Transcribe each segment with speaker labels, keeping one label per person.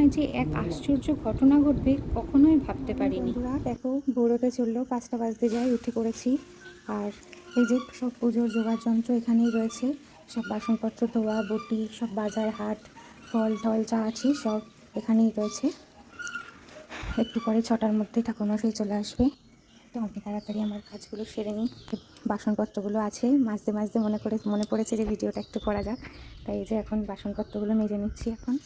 Speaker 1: সময় যে এক আশ্চর্য ঘটনা ঘটবে কখনোই ভাবতে পারিনি। দেখো ভোরতে চললো, 5টা বাজতে যায়, উঠে পড়েছি। আর এই যে সব পুজোর জোগাড় যন্ত্র এখানেই রয়েছে, সব বাসনপত্র ধোয়া বটি, সব বাজার হাট, ফল টল যা আছে সব এখানেই রয়েছে। একটু পরে 6টার মধ্যে ঠাকুরমশাই চলে আসবে, তো আমি তাড়াতাড়ি আমার কাজগুলো সেরে নিই। বাসনপত্রগুলো আছে, মাজতে মাজতে মনে পড়েছে যে ভিডিওটা একটু করা যাক, তাই এই যে এখন বাসনপত্রগুলো মেজে নিচ্ছি। এখন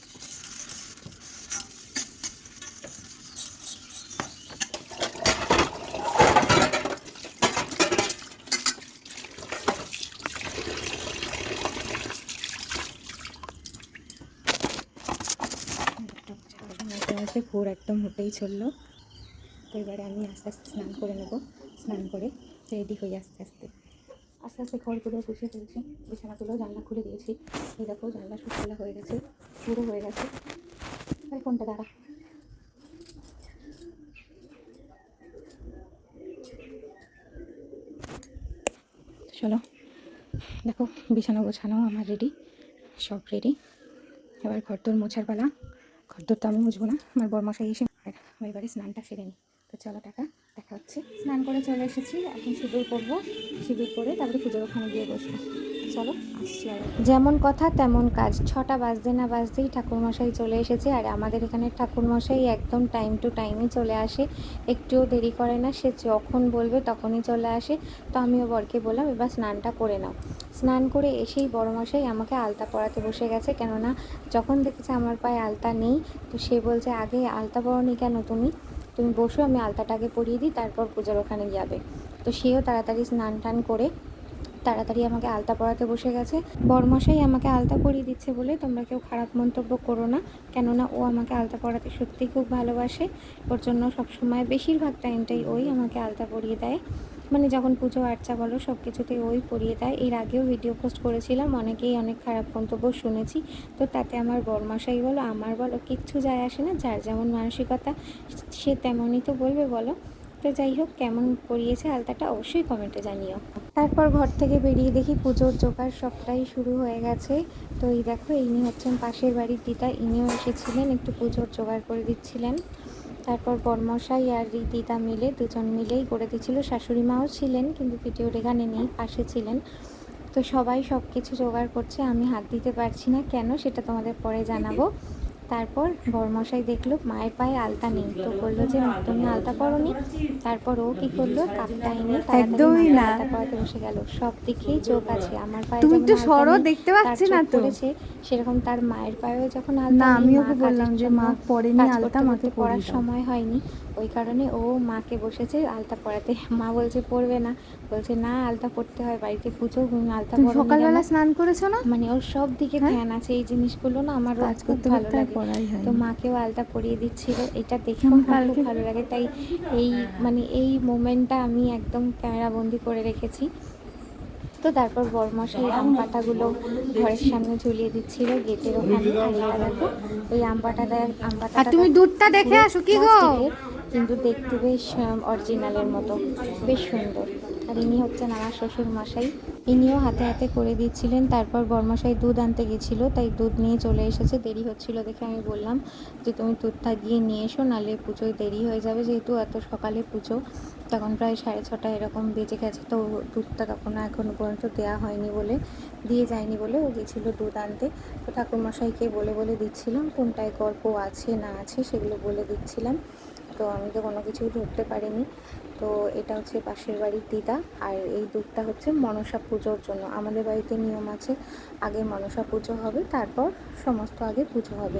Speaker 1: ভোর একদম উঠেই চললো, তো এবারে আমি আস্তে আস্তে স্নান করে নেবো। স্নান করে রেডি হই আস্তে আস্তে ঘরগুলো গুছিয়ে ফেলছি, বিছানাগুলো জানলা খুলে দিয়েছি। এই দেখো জানলা শুকলা হয়ে গেছে, পুরো হয়ে গেছে। তাই ফোনটা দাঁড়া, চলো দেখো বিছানা গোছানো আমার রেডি, সব রেডি। এবার ঘরদোর মোছার পালা। ঘরদোর তো আমি মুছবো না, আমার বরমশাই এসে, আর আমি এবারে স্নানটা সেরে নিই। তো চলো দেখা হচ্ছে। স্নান করে চলে এসেছি, এখন সিঁদুর করবো। সিঁদুর করে তারপরে পুজোর ওখানে গিয়ে বসবো। চলো আসছি। আর যেমন কথা তেমন কাজ, 6টা বাজতে না বাজতেই ঠাকুরমশাই চলে এসেছে। আর আমাদের এখানে ঠাকুরমশাই একদম টাইম টু টাইমই চলে আসে, একটুও দেরি করে না। সে যখন বলবে তখনই চলে আসে। তো আমিও বরকে বললাম এবার স্নানটা করে নাও। স্নান করে এসেই বড়মশাই আমাকে আলতা পরাতে বসে গেছে, কেননা যখন দেখেছে আমার পায়ে আলতা নেই, তো সে বলছে আগে আলতা পরনি কেন তুমি বসো, আমি আলতাটা আগে পরিয়ে দিই, তারপর পুজোর ওখানে যাবে। তো সেও তাড়াতাড়ি স্নান টান করে তাড়াতাড়ি আমাকে আলতা পরাতে বসে গেছে। বরমশাই আমাকে আলতা পরিয়ে দিচ্ছে বলে তোমরা কেউ খারাপ মন্তব্য করো না, কেননা ও আমাকে আলতা পরাতে সত্যিই খুব ভালোবাসে। ওর জন্য সবসময় বেশিরভাগ টাইমটাই ওই আমাকে আলতা পরিয়ে দেয়, মানে যখন পুজো আর্চা বলো সব কিছুতেই ওই পরিয়ে দেয়। এর আগেও ভিডিও পোস্ট করেছিলাম, অনেকেই অনেক খারাপ মন্তব্য শুনেছি, তো তাতে আমার বরমশাই বলো আমার বলো কিচ্ছু যায় আসে না, যার যেমন মানসিকতা সে তেমনই তো বলবে বলো। তো যাই হোক, কেমন পরিয়েছে আলতাটা অবশ্যই কমেন্টে জানিও। তারপর ঘর থেকে বেরিয়ে দেখি পুজোর জোগাড় সবটাই শুরু হয়ে গেছে। তো এই দেখো ইনি হচ্ছেন পাশের বাড়ির দিদা, ইনিও এসেছিলেন, একটু পুজোর জোগাড় করে দিচ্ছিলেন। তারপর বরমশাই আর দিদা মিলে দুজন মিলেই করে দিচ্ছিল। শাশুড়ি মাও ছিলেন, কিন্তু ভিডিওর এখানে নেই, পাশে ছিলেন। তো সবাই সব কিছু জোগাড় করছে, আমি হাত দিতে পারছি না কেন সেটা তোমাদের পরে জানাবো। তারপর বরমশাই দেখলো মায়ের পায়ে আলতা নেই, তো বললো যে তুমি আলতা পরোনি। তারপর ও কি করলো, কাপটা এনে তাড়াতাড়ি আলতা পরাতে বসে গেল। সব দিকেই চোখ আছে, আমার পায়ে যেমন আলতা নেই দেখতে পাচ্ছি না তো পড়েছে, সেরকম তার মায়ের পায়েও যখন আলতা নেই। আমি ওকে বললাম যে মা পরেনি আলতা, মাকে পরার সময় হয়নি, ওই কারণে ও মাকে বসেছে আলতা পরাতে। মা বলছে পরবে না, বলছে না আলতা পরতে হয়, বাড়িতে পুজো, আলতা পরো। সকালবেলা স্নান করেছো না? মানে ওর সব দিকে ধ্যান আছে, এই জিনিসগুলো না আমার খুব ভালো লাগে। তো মাকেও আলতা পরিয়ে দিচ্ছিল, এটা দেখেও আমার খুব ভালো লাগে। তাই এই মোমেন্টটা আমি একদম ক্যামেরাবন্দি করে রেখেছি। তো তারপর বরমশাই আম পাতাগুলো ঘরের সামনে ঝুলিয়ে দিচ্ছিল গেটের ওখানে। আর এটা দেখো ওই আম পাতা, তুমি দুধটা দেখে আসো কি গো, কিন্তু দেখতে বেশ অরিজিনালের মতো, বেশ সুন্দর। আর ইনি হচ্ছেন আমার শ্বশুর মশাই, ইনিও হাতে হাতে করে দিচ্ছিলেন। তারপর বরমশাই দুধ আনতে গেছিলো, তাই দুধ নিয়ে চলে এসেছে। দেরি হচ্ছিল দেখে আমি বললাম যে তুমি দুধটা গিয়ে নিয়ে এসো, নাহলে পুজোয় দেরি হয়ে যাবে, যেহেতু এত সকালে পুজো। তখন প্রায় 6:30 এরকম বেজে গেছে, তো দুধটা তখন এখনও পর্যন্ত দেওয়া হয়নি বলে, দিয়ে যায়নি বলে ও গেছিলো দুধ আনতে। তো ঠাকুরমশাইকে বলে দিচ্ছিলাম কোনটায় গল্প আছে না আছে সেগুলো বলে দিচ্ছিলাম। তো আমি তো কোনো কিছুই ধরতে পারিনি। তো এটা হচ্ছে পাশের বাড়ির দিদা, আর এই দুধটা হচ্ছে মনসা পুজোর জন্য। আমাদের বাড়িতে নিয়ম আছে, আগে মনসা পুজো হবে, তারপর সমস্ত আগে পুজো হবে।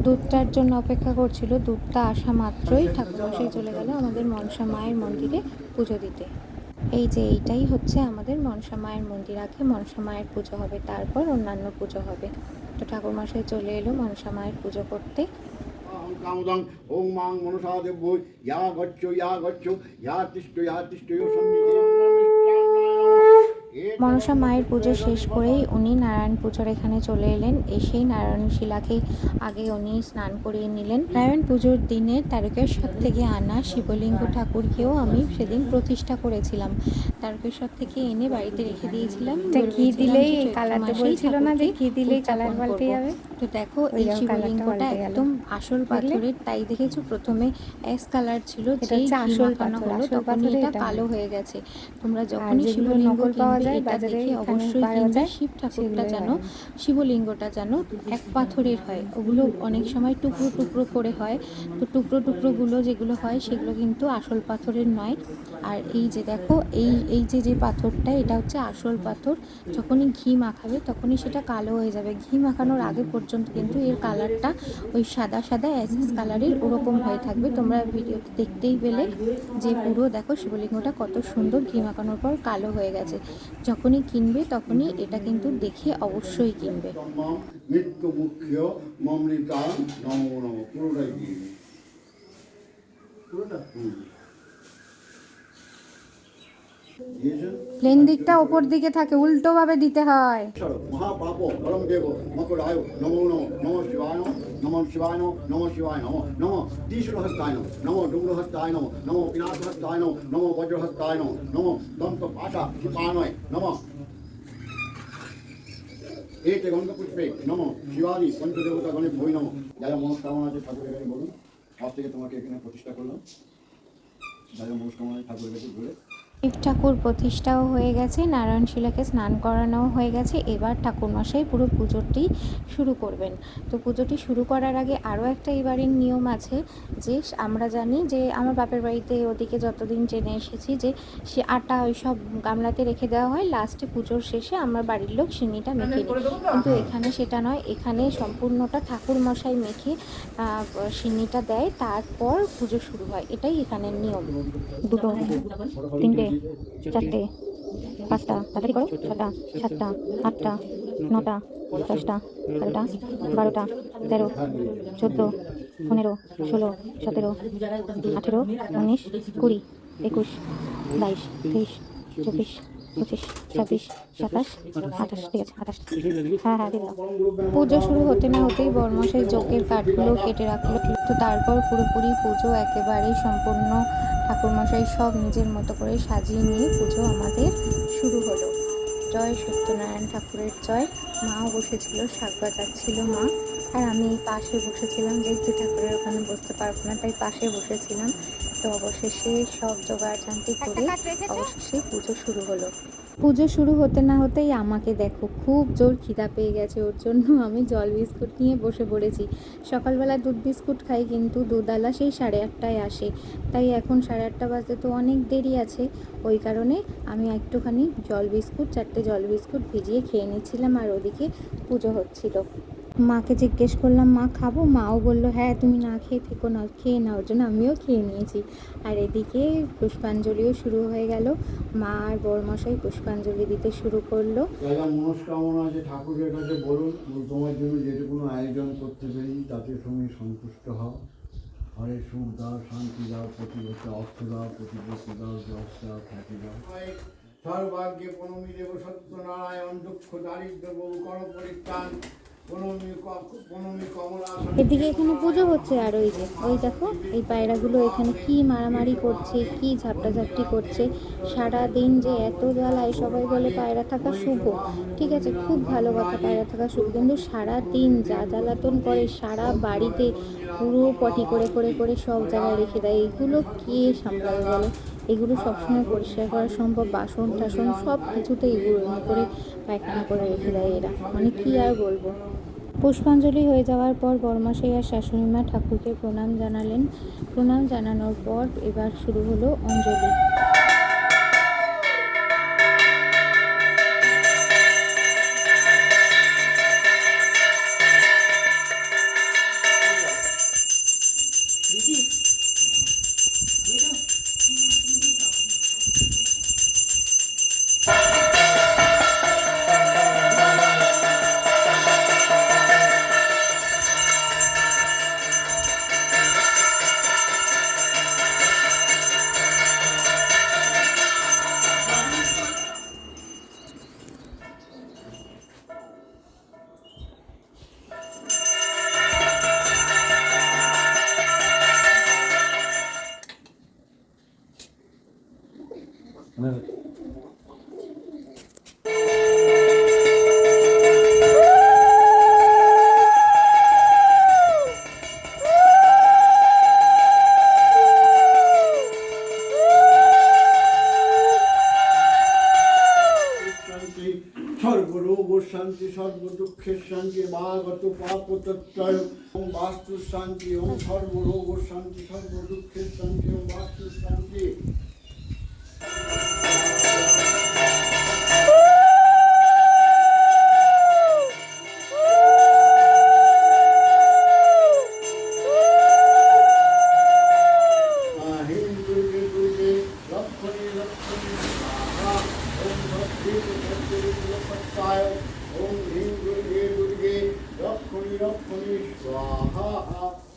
Speaker 1: দুধটার জন্য অপেক্ষা করছিল, দুধটা আসা মাত্রই ঠাকুরমশাই চলে গেল আমাদের মনসা মায়ের মন্দিরে পুজো দিতে। এই যে এইটাই হচ্ছে আমাদের মনসা মায়ের মন্দির, আগে মনসা মায়ের পুজো হবে, তারপর অন্যান্য পুজো হবে। তো ঠাকুরমশাই চলে এলো মনসা মায়ের পুজো করতে।
Speaker 2: কামদং ওং মাং মনসা দেবো ইয়া গচ্ছ ইয়া তিষ্ঠ সন্নিধি।
Speaker 1: মনসা মায়ের পুজো শেষ করেই উনি নারায়ণ পুজোর এখানে চলে এলেন। এসেই নারায়ণ শিলাকে আগে উনি স্নান করিয়ে নিলেন। নারায়ণ পুজোর দিনে তারকেশ্বর থেকে আনা শিবলিঙ্গ ঠাকুরকেও আমি সেদিন প্রতিষ্ঠা করেছিলাম। তারকেশ্বর থেকে এনে বাড়িতে রেখে দিয়েছিলাম।
Speaker 3: এটা ঘি
Speaker 1: ভেবেছিলাম
Speaker 3: দিলেই
Speaker 1: যে
Speaker 3: এই
Speaker 1: চৈত্র
Speaker 3: কালারটা
Speaker 1: মাসেই
Speaker 3: বলছিল না যে
Speaker 1: ঠাকুরকে
Speaker 3: ঘি দিলেই কালার
Speaker 1: উদযাপন
Speaker 3: পাল্টে
Speaker 1: করব।
Speaker 3: যাবে।
Speaker 1: তো দেখো
Speaker 3: ওই
Speaker 1: এই
Speaker 3: দেখো কালারটা
Speaker 1: শিবলিঙ্গটা
Speaker 3: পাল্টে গেল।
Speaker 1: একদম আসল
Speaker 3: দেখলে?
Speaker 1: পাথরের, তাই দেখেছো প্রথমে অ্যাশ কালার ছিল,
Speaker 3: এটা
Speaker 1: যেই
Speaker 3: হচ্ছে
Speaker 1: ঘি
Speaker 3: আসল
Speaker 1: মাখানো
Speaker 3: পাথর,
Speaker 1: হলো
Speaker 3: আসল
Speaker 1: তখনই
Speaker 3: পাথরে
Speaker 1: এটা
Speaker 3: এটা
Speaker 1: কালো
Speaker 3: হয়।
Speaker 1: হয়ে গেছে। তোমরা
Speaker 3: আর
Speaker 1: যখনই
Speaker 3: যেগুলো
Speaker 1: শিবলিঙ্গ
Speaker 3: নকল পাওয়া
Speaker 1: কিনবে
Speaker 3: যায়
Speaker 1: এটা
Speaker 3: বাজারে,
Speaker 1: দেখে
Speaker 3: এখানে
Speaker 1: অবশ্যই
Speaker 3: পাওয়া
Speaker 1: কিনবে।
Speaker 3: যায়,
Speaker 1: শিব ঠাকুরটা
Speaker 3: সেগুলোই
Speaker 1: যেন,
Speaker 3: হয়।
Speaker 1: শিবলিঙ্গটা যেন এক পাথরের হয়। ওগুলো অনেক সময় টুকরো টুকরো করে হয়, তো টুকরো টুকরোগুলো যেগুলো হয় সেগুলো কিন্তু আসল পাথরের নয়। আর এই যে দেখো, এই যে পাথরটা, এটা হচ্ছে আসল পাথর। যখনই ঘি মাখাবে তখনই সেটা কালো হয়ে যাবে। ঘি মাখানোর আগে পর্যন্ত কিন্তু এর কালারটা ওই সাদা সাদা অ্যাশেজ কালারের ওরকম হয়ে থাকবে। তোমরা ভিডিওতে দেখতেই পেলে যে পুরো দেখো শিবলিঙ্গটা কত সুন্দর ঘি মাখানোর পর কালো হয়ে গেছে। যখনই কিনবে তখনই এটা কিন্তু দেখে অবশ্যই কিনবে।
Speaker 2: মৃত্যু মুখ্য মমৃতাং নমো নমঃ। পুরোটাই দিয়ে দিই। পুরোটা দিয়েছেন?
Speaker 3: প্লেন দিকটা ওপর দিকে থাকে, উল্টো ভাবে দিতে হয়।
Speaker 2: মহাপাপ পরম দেব মকরায় নমো নমঃ। নমঃ শিবায় নমঃ। নমঃ শিবায় নমঃ। নমঃ শিবায় নমঃ। নমঃ ত্রিশূলহস্তায় নমঃ। নমঃ ডুম্রহস্তায় নমঃ। নমঃ পিনাকহস্তায় নমঃ। নমঃ বজ্রহস্তায় নমঃ। নমঃ দন্ত পাশা শিপানয় নমঃ। এতে গন্ধপুষ্পে নমঃ। শিবাদি পঞ্চদেবতা গণে ভৈ নমঃ। যা যা মনস্কামনা আছে ঠাকুরের কাছে বলুন। আজ থেকে তোমাকে এখানে প্রতিষ্ঠা করলাম। যা যা মনস্কামনা আছে ঠাকুরের কাছে বলে।
Speaker 1: শিব ঠাকুর প্রতিষ্ঠাও হয়ে গেছে, নারায়ণশিলাকে স্নান করানোও হয়ে গেছে। এবার ঠাকুরমশাই পুরো পুজোটি শুরু করবেন। তো পুজোটি শুরু করার আগে আরও একটা এবারের নিয়ম আছে, যে আমরা জানি যে আমার বাপের বাড়িতে ওদিকে যতদিন জেনে এসেছি যে সে আটা ওই সব গামলাতে রেখে দেওয়া হয়, লাস্টে পুজোর শেষে আমরা বাড়ির লোক সিন্নিটা মেখে নিই। কিন্তু এখানে সেটা নয়, এখানে সম্পূর্ণটা ঠাকুরমশাই মেখে সিন্নিটা দেয়, তারপর পুজো শুরু হয়। এটাই এখানের নিয়ম।
Speaker 3: দুটো, তিনটে, চারটে, পাঁচটা, তাড়াতাড়ি করো, ছটা, সাতটা, আটটা, নটা, দশটা, 11টা, 12টা, 13, 14, 15, 16, 17, 18, 19, 20, 21, 22, 23, 24, 25, 26, 27, 28। ঠিক আছে, 28। হ্যাঁ হ্যাঁ দিলাম।
Speaker 1: পুজো শুরু হতে না হতেই বরমশাই যজ্ঞের কাঠগুলো কেটে রাখলো। তো তারপর পুরোপুরি পুজো একেবারে সম্পূর্ণ ঠাকুরমশাই সব নিজের মতো করে সাজিয়ে নিয়ে পুজো আমাদের শুরু হলো। জয় সত্যনারায়ণ ঠাকুরের জয়। মাও বসেছিল, শাক বাজাচ্ছিল মা, আর আমি এই পাশে বসেছিলাম, যেহেতু ঠাকুরের ওখানে বসতে পারবো না তাই পাশে বসেছিলাম। তো অবশেষে সব জোগাড়যন্ত্র করে অবশেষে পুজো শুরু হলো। পুজো শুরু হতে না হতেই আমাকে দেখো, খুব জোর খিদা পেয়ে গেছে। ওর জন্য আমি জল বিস্কুট নিয়ে বসে পড়েছি। সকালবেলা দুধ বিস্কুট খাই, কিন্তু দুধওয়ালা সেই 8:30টায় আসে, তাই এখন 8:30 বাজতে তো অনেক দেরি আছে। ওই কারণে আমি একটুখানি জল বিস্কুট, 4টে জল বিস্কুট ভিজিয়ে খেয়ে নিচ্ছিলাম, আর ওদিকে পুজো হচ্ছিল। মাকে জিজ্ঞেস করলাম, মা খাবো? মাও বললো হ্যাঁ তুমি না খেয়ে থেকো না, খেয়ে নাও। ওর জন্য আমিও খেয়ে নিয়েছি। আর এদিকে পুষ্পাঞ্জলিও শুরু হয়ে গেল। মা আর বরমশাই পুষ্পাঞ্জলি দিতে শুরু করলো।
Speaker 2: যা যা মনস্কামনা আছে ঠাকুরের কাছে বলুন। তোমার জন্য যেটুকুনো আয়োজন করতে পারি তাতে তুমি সন্তুষ্ট হও। ঘরে সুখ দাও, শান্তি দাও, প্রতিবছর অর্থ দাও, প্রতিবছর দাও, যশ দাও, খ্যাতি দাও। সর্বাগ্যে প্রণমী দেব সত্যনারায়ণ, দুঃখ দারিদ্র বহু কর পরিত্রাণ। প্রণমী কমলা।
Speaker 1: এদিকে এখানে পুজো হচ্ছে, আর ওই যে ওই দেখো এই পায়রাগুলো এখানে কি মারামারি করছে, কি ঝাপটাঝাপটি করছে। সারা দিন যে এত জ্বালায়, সবাই বলে পায়রা থাকা শুভ, ঠিক আছে, খুব ভালো কথা, পায়রা থাকা শুভ, কিন্তু সারা দিন যা জ্বালাতন করে, সারা বাড়িতে পুরো পটি করে করে করে সব জায়গায় রেখে দেয়। এগুলো কে সামলাবে বলো? এগুলো সবসময় পরিষ্কার করা সম্ভব? বাসন টাসন সব কিছুতে এগুলো করে পায়খানা করে রেখে দেয় এরা, মানে কি আর বলবো। পুষ্পাঞ্জলি হয়ে যাওয়ার পর বরমশাই আর শাশুড়িমা ঠাকুরকে প্রণাম জানালেন। প্রণাম জানানোর পর এবার শুরু হলো অঞ্জলি।
Speaker 2: শান্তি সর্ব দুঃখের শান্তি মাগত পাপতত্রয় ওম বাস্তু শান্তি ওম সর্বরোগ শান্তি সর্ব দুঃখের শান্তি ওম বাস্তু শান্তি। ओम ह्रीं दुर्गे दुर्गे रक्षणी रक्षणी स्वाहा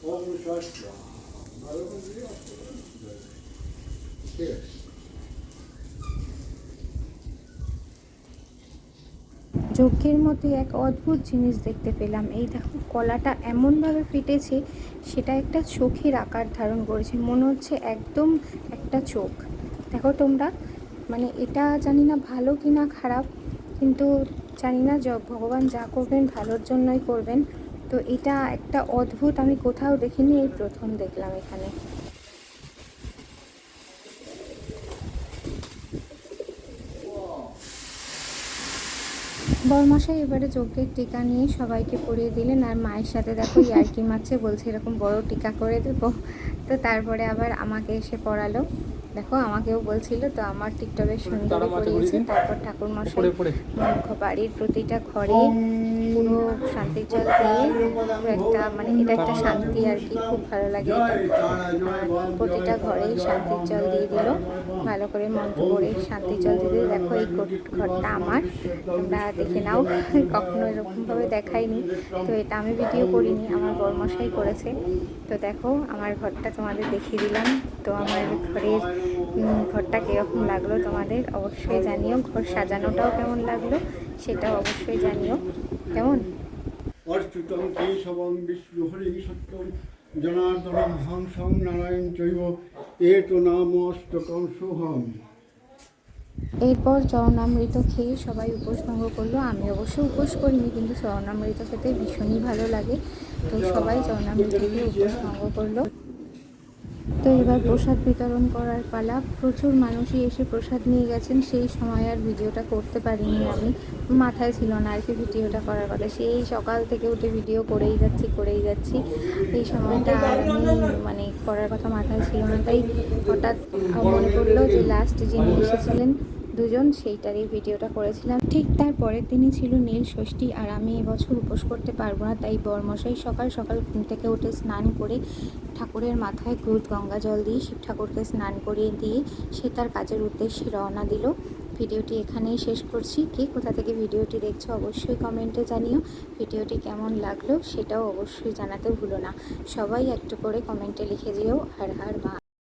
Speaker 2: ओम स्वाहा। ठीक है।
Speaker 1: যজ্ঞের মধ্যে এক অদ্ভুত জিনিস দেখতে পেলাম। এই দেখো কলাটা এমনভাবে ফেটেছে, সেটা একটা চোখের আকার ধারণ করেছে, মনে হচ্ছে একদম একটা চোখ। দেখো তোমরা, মানে এটা জানি না ভালো কি না খারাপ, কিন্তু জানি না, ভগবান যা করবেন ভালোর জন্যই করবেন। তো এটা একটা অদ্ভুত, আমি কোথাও দেখিনি, এই প্রথম দেখলাম এখানে। বরমশাই এবারে যজ্ঞের টিকা নিয়ে সবাইকে পরিয়ে দিলেন, আর মায়ের সাথে দেখো ইয়ার্কি মারছে, বলছে এরকম বড় টিকা করে দেবো। তো তারপরে আবার আমাকে এসে পড়ালো, দেখো আমাকেও বলছিল, তো আমার টিকটা বেশ সুন্দর করিয়েছে। তারপর ঠাকুরমশাই বাড়ির প্রতিটা ঘরে পুরো শান্তির জল দিয়ে একটা, মানে এটা একটা শান্তি আর কি, খুব ভালো লাগে এটা। প্রতিটা ঘরেই শান্তির জল দিয়ে দিল, ভালো করে মন্ত্র করে শান্তির জল দিয়ে দিল। দেখো এই ঘরটা আমার, তোমরা দেখে নাও, কখনো এরকমভাবে দেখাইনি। তো এটা আমি ভিডিও করিনি, আমার বরমশাই করেছে। তো দেখো আমার ঘরটা তোমাদের দেখিয়ে দিলাম। তো আমার ঘরটা কীরকম লাগলো তোমাদের অবশ্যই জানিও, ঘর সাজানোটাও কেমন লাগলো সেটাও অবশ্যই জানিও। কেমন?
Speaker 2: অর্চুতং কেশবং বিষ্ণু হরি সত্যম জনার্দনং হংসং নারায়ণ চৈব এতো নাম অষ্টকং শুভম।
Speaker 1: এরপর চরণামৃত খেয়ে সবাই উপোস ভঙ্গ করলো। আমি অবশ্য উপোস করিনি, কিন্তু চরণামৃত খেতে ভীষণই ভালো লাগে। তো সবাই চরণামৃত খেয়ে উপোস ভঙ্গ করলো। তো এবার প্রসাদ বিতরণ করার পালা। প্রচুর মানুষই এসে প্রসাদ নিয়ে গেছেন। সেই সময় আর ভিডিওটা করতে পারিনি, আমি মাথায় ছিল না আর কি ভিডিওটা করার কথা। সেই সকাল থেকে উঠে ভিডিও করেই যাচ্ছি। এই সময়টা আর আমি মানে করার কথা মাথায় ছিল না, তাই হঠাৎ মনে পড়লো যে লাস্ট যিনি এসেছিলেন দুজন, সেইটারই ভিডিওটা করেছিলাম। ঠিক তারপরের দিনই ছিল নীল ষষ্ঠী, আর আমি এবছর উপোস করতে পারবো না, তাই বরমশাই সকাল সকাল ঘুম থেকে উঠে স্নান করে ঠাকুরের মাথায় দুধ গঙ্গা জল দিয়ে শিব ঠাকুরকে স্নান করিয়ে দিয়ে সে তার কাজের উদ্দেশ্যে রওনা দিল। ভিডিওটি এখানেই শেষ করছি। কে কোথা থেকে ভিডিওটি দেখছো অবশ্যই কমেন্টে জানিও। ভিডিওটি কেমন লাগলো সেটাও অবশ্যই জানাতে ভুলো না। সবাই একটু করে কমেন্টে লিখে দিও হর হর মা।